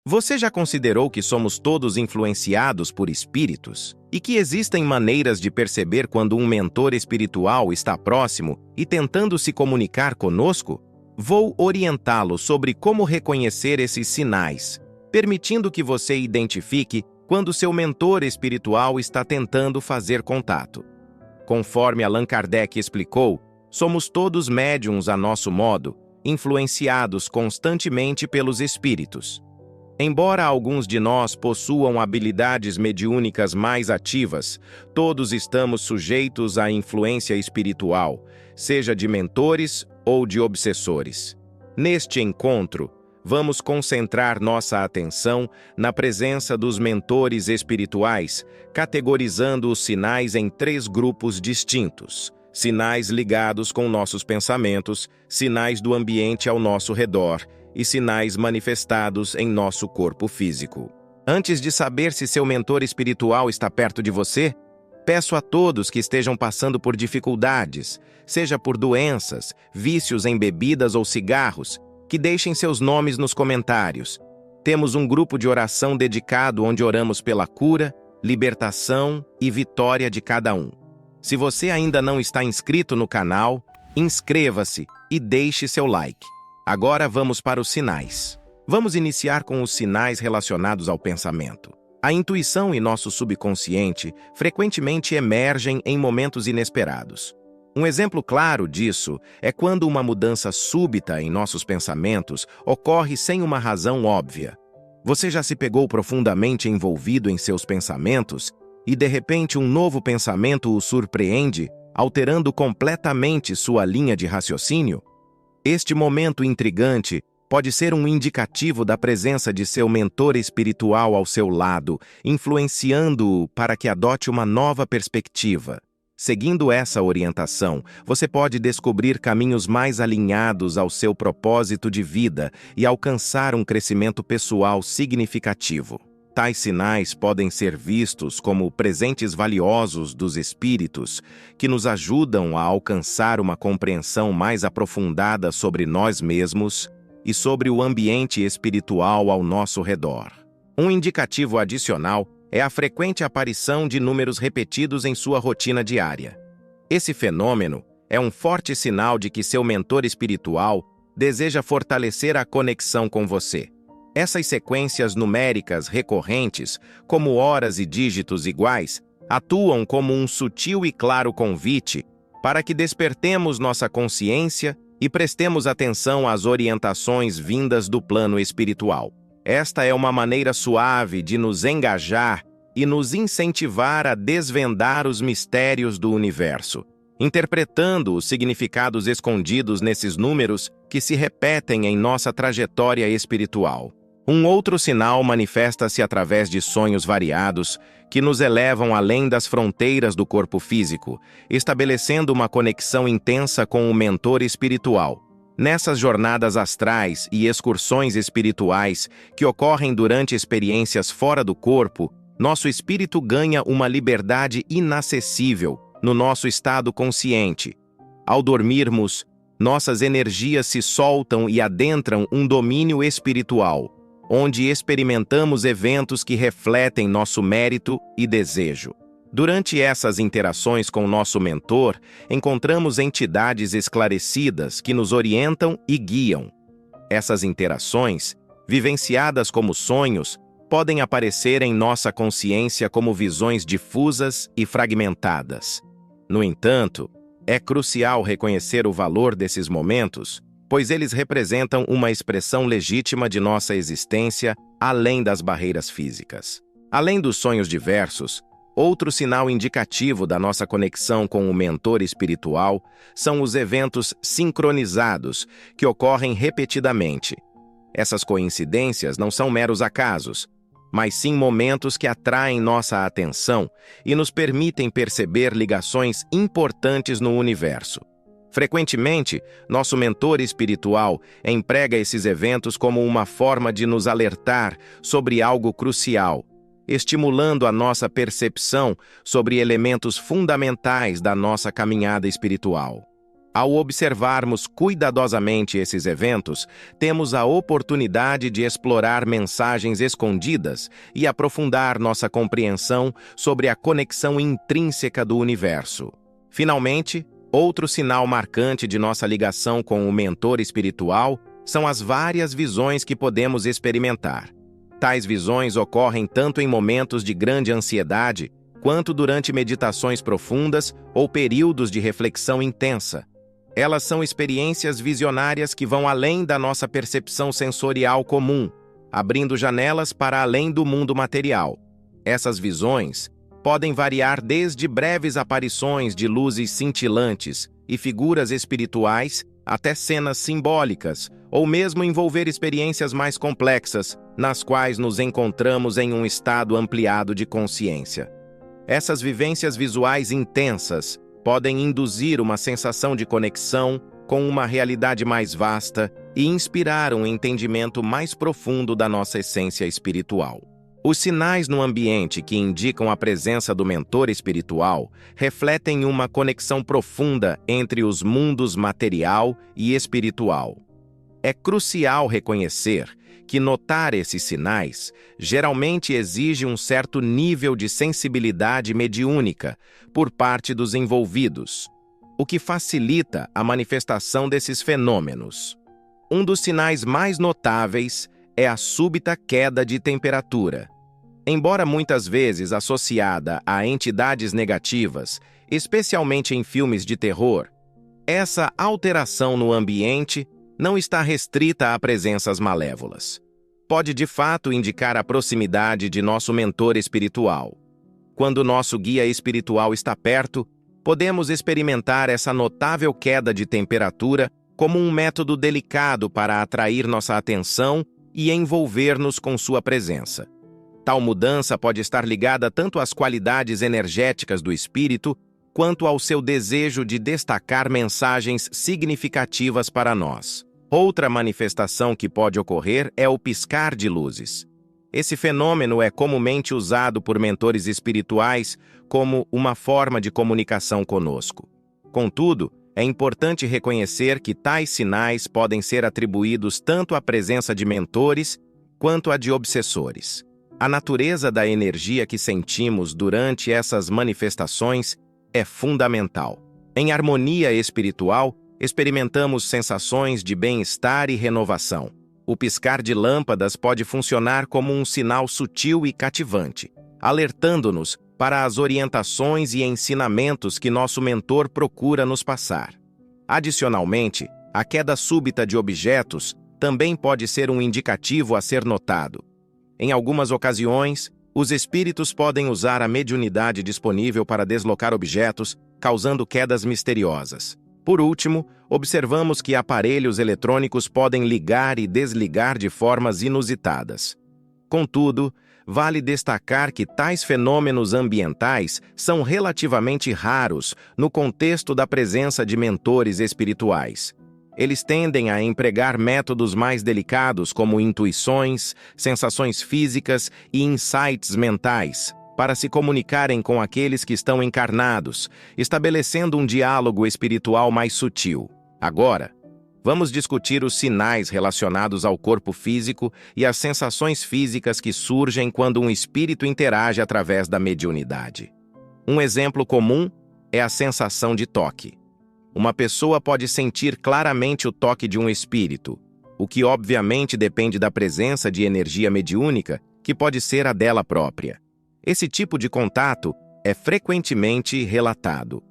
Você já considerou que somos todos influenciados por espíritos? E que existem maneiras de perceber quando um mentor espiritual está próximo e tentando se comunicar conosco? Vou orientá-lo sobre como reconhecer esses sinais, permitindo que você identifique quando seu mentor espiritual está tentando fazer contato. Conforme Allan Kardec explicou, somos todos médiuns a nosso modo, influenciados constantemente pelos espíritos. Embora alguns de nós possuam habilidades mediúnicas mais ativas, todos estamos sujeitos à influência espiritual, seja de mentores ou de obsessores. Neste encontro, vamos concentrar nossa atenção na presença dos mentores espirituais, categorizando os sinais em 3 grupos distintos: sinais ligados com nossos pensamentos, sinais do ambiente ao nosso redor e sinais manifestados em nosso corpo físico. Antes de saber se seu mentor espiritual está perto de você, peço a todos que estejam passando por dificuldades, seja por doenças, vícios em bebidas ou cigarros, que deixem seus nomes nos comentários. Temos um grupo de oração dedicado onde oramos pela cura, libertação e vitória de cada um. Se você ainda não está inscrito no canal, inscreva-se e deixe seu like. Agora vamos para os sinais. Vamos iniciar com os sinais relacionados ao pensamento. A intuição e nosso subconsciente frequentemente emergem em momentos inesperados. Um exemplo claro disso é quando uma mudança súbita em nossos pensamentos ocorre sem uma razão óbvia. Você já se pegou profundamente envolvido em seus pensamentos e, de repente, um novo pensamento o surpreende, alterando completamente sua linha de raciocínio? Este momento intrigante pode ser um indicativo da presença de seu mentor espiritual ao seu lado, influenciando-o para que adote uma nova perspectiva. Seguindo essa orientação, você pode descobrir caminhos mais alinhados ao seu propósito de vida e alcançar um crescimento pessoal significativo. Tais sinais podem ser vistos como presentes valiosos dos espíritos que nos ajudam a alcançar uma compreensão mais aprofundada sobre nós mesmos e sobre o ambiente espiritual ao nosso redor. Um indicativo adicional é a frequente aparição de números repetidos em sua rotina diária. Esse fenômeno é um forte sinal de que seu mentor espiritual deseja fortalecer a conexão com você. Essas sequências numéricas recorrentes, como horas e dígitos iguais, atuam como um sutil e claro convite para que despertemos nossa consciência e prestemos atenção às orientações vindas do plano espiritual. Esta é uma maneira suave de nos engajar e nos incentivar a desvendar os mistérios do universo, interpretando os significados escondidos nesses números que se repetem em nossa trajetória espiritual. Um outro sinal manifesta-se através de sonhos variados que nos elevam além das fronteiras do corpo físico, estabelecendo uma conexão intensa com o mentor espiritual. Nessas jornadas astrais e excursões espirituais que ocorrem durante experiências fora do corpo, nosso espírito ganha uma liberdade inacessível no nosso estado consciente. Ao dormirmos, nossas energias se soltam e adentram um domínio espiritual, onde experimentamos eventos que refletem nosso mérito e desejo. Durante essas interações com nosso mentor, encontramos entidades esclarecidas que nos orientam e guiam. Essas interações, vivenciadas como sonhos, podem aparecer em nossa consciência como visões difusas e fragmentadas. No entanto, é crucial reconhecer o valor desses momentos, pois eles representam uma expressão legítima de nossa existência além das barreiras físicas. Além dos sonhos diversos, outro sinal indicativo da nossa conexão com o mentor espiritual são os eventos sincronizados que ocorrem repetidamente. Essas coincidências não são meros acasos, mas sim momentos que atraem nossa atenção e nos permitem perceber ligações importantes no universo. Frequentemente, nosso mentor espiritual emprega esses eventos como uma forma de nos alertar sobre algo crucial, estimulando a nossa percepção sobre elementos fundamentais da nossa caminhada espiritual. Ao observarmos cuidadosamente esses eventos, temos a oportunidade de explorar mensagens escondidas e aprofundar nossa compreensão sobre a conexão intrínseca do universo. Finalmente, outro sinal marcante de nossa ligação com o mentor espiritual são as várias visões que podemos experimentar. Tais visões ocorrem tanto em momentos de grande ansiedade, quanto durante meditações profundas ou períodos de reflexão intensa. Elas são experiências visionárias que vão além da nossa percepção sensorial comum, abrindo janelas para além do mundo material. Essas visões podem variar desde breves aparições de luzes cintilantes e figuras espirituais até cenas simbólicas, ou mesmo envolver experiências mais complexas, nas quais nos encontramos em um estado ampliado de consciência. Essas vivências visuais intensas podem induzir uma sensação de conexão com uma realidade mais vasta e inspirar um entendimento mais profundo da nossa essência espiritual. Os sinais no ambiente que indicam a presença do mentor espiritual refletem uma conexão profunda entre os mundos material e espiritual. É crucial reconhecer que notar esses sinais geralmente exige um certo nível de sensibilidade mediúnica por parte dos envolvidos, o que facilita a manifestação desses fenômenos. Um dos sinais mais notáveis é a súbita queda de temperatura. Embora muitas vezes associada a entidades negativas, especialmente em filmes de terror, essa alteração no ambiente não está restrita a presenças malévolas. Pode de fato indicar a proximidade de nosso mentor espiritual. Quando nosso guia espiritual está perto, podemos experimentar essa notável queda de temperatura como um método delicado para atrair nossa atenção e envolver-nos com sua presença. Tal mudança pode estar ligada tanto às qualidades energéticas do espírito, quanto ao seu desejo de destacar mensagens significativas para nós. Outra manifestação que pode ocorrer é o piscar de luzes. Esse fenômeno é comumente usado por mentores espirituais como uma forma de comunicação conosco. Contudo, é importante reconhecer que tais sinais podem ser atribuídos tanto à presença de mentores quanto à de obsessores. A natureza da energia que sentimos durante essas manifestações é fundamental. Em harmonia espiritual, experimentamos sensações de bem-estar e renovação. O piscar de lâmpadas pode funcionar como um sinal sutil e cativante, alertando-nos para as orientações e ensinamentos que nosso mentor procura nos passar. Adicionalmente, a queda súbita de objetos também pode ser um indicativo a ser notado. Em algumas ocasiões, os espíritos podem usar a mediunidade disponível para deslocar objetos, causando quedas misteriosas. Por último, observamos que aparelhos eletrônicos podem ligar e desligar de formas inusitadas. Contudo, vale destacar que tais fenômenos ambientais são relativamente raros no contexto da presença de mentores espirituais. Eles tendem a empregar métodos mais delicados como intuições, sensações físicas e insights mentais, para se comunicarem com aqueles que estão encarnados, estabelecendo um diálogo espiritual mais sutil. Agora, vamos discutir os sinais relacionados ao corpo físico e as sensações físicas que surgem quando um espírito interage através da mediunidade. Um exemplo comum é a sensação de toque. Uma pessoa pode sentir claramente o toque de um espírito, o que obviamente depende da presença de energia mediúnica, que pode ser a dela própria. Esse tipo de contato é frequentemente relatado.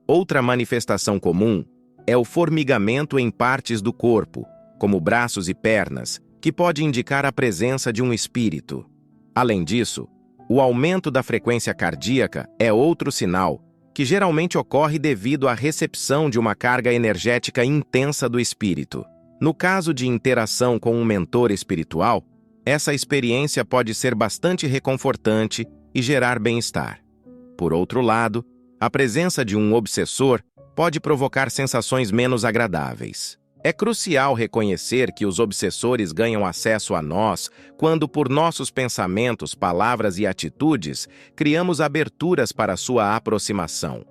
Outra manifestação comum é o formigamento em partes do corpo, como braços e pernas, que pode indicar a presença de um espírito. Além disso, o aumento da frequência cardíaca é outro sinal, que geralmente ocorre devido à recepção de uma carga energética intensa do espírito. No caso de interação com um mentor espiritual, essa experiência pode ser bastante reconfortante e gerar bem-estar. Por outro lado, a presença de um obsessor pode provocar sensações menos agradáveis. É crucial reconhecer que os obsessores ganham acesso a nós quando, por nossos pensamentos, palavras e atitudes, criamos aberturas para sua aproximação.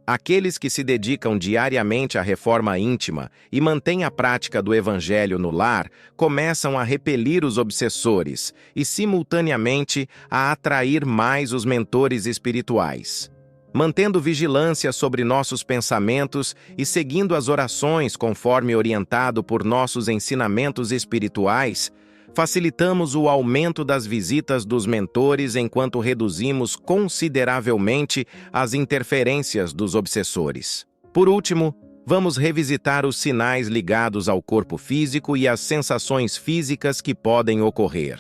Aqueles que se dedicam diariamente à reforma íntima e mantêm a prática do Evangelho no lar começam a repelir os obsessores e, simultaneamente, a atrair mais os mentores espirituais. Mantendo vigilância sobre nossos pensamentos e seguindo as orações conforme orientado por nossos ensinamentos espirituais, facilitamos o aumento das visitas dos mentores enquanto reduzimos consideravelmente as interferências dos obsessores. Por último, vamos revisitar os sinais ligados ao corpo físico e às sensações físicas que podem ocorrer.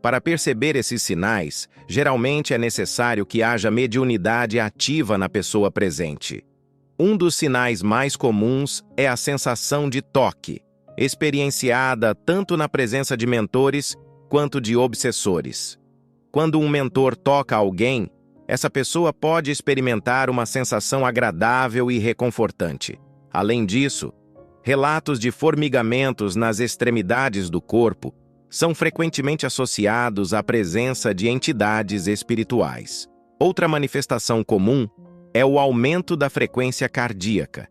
Para perceber esses sinais, geralmente é necessário que haja mediunidade ativa na pessoa presente. Um dos sinais mais comuns é a sensação de toque, experienciada tanto na presença de mentores quanto de obsessores. Quando um mentor toca alguém, essa pessoa pode experimentar uma sensação agradável e reconfortante. Além disso, relatos de formigamentos nas extremidades do corpo são frequentemente associados à presença de entidades espirituais. Outra manifestação comum é o aumento da frequência cardíaca,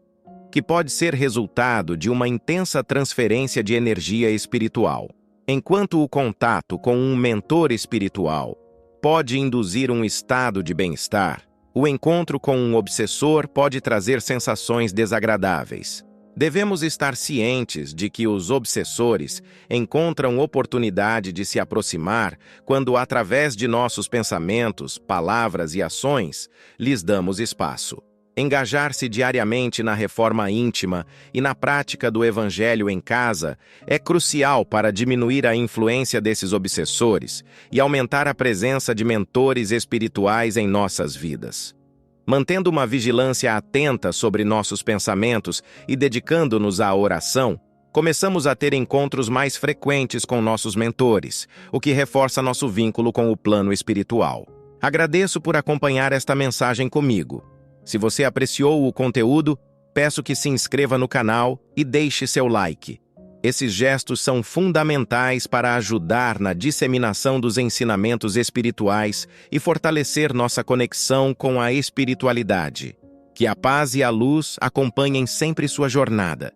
que pode ser resultado de uma intensa transferência de energia espiritual. Enquanto o contato com um mentor espiritual pode induzir um estado de bem-estar, o encontro com um obsessor pode trazer sensações desagradáveis. Devemos estar cientes de que os obsessores encontram oportunidade de se aproximar quando, através de nossos pensamentos, palavras e ações, lhes damos espaço. Engajar-se diariamente na reforma íntima e na prática do Evangelho em casa é crucial para diminuir a influência desses obsessores e aumentar a presença de mentores espirituais em nossas vidas. Mantendo uma vigilância atenta sobre nossos pensamentos e dedicando-nos à oração, começamos a ter encontros mais frequentes com nossos mentores, o que reforça nosso vínculo com o plano espiritual. Agradeço por acompanhar esta mensagem comigo. Se você apreciou o conteúdo, peço que se inscreva no canal e deixe seu like. Esses gestos são fundamentais para ajudar na disseminação dos ensinamentos espirituais e fortalecer nossa conexão com a espiritualidade. Que a paz e a luz acompanhem sempre sua jornada.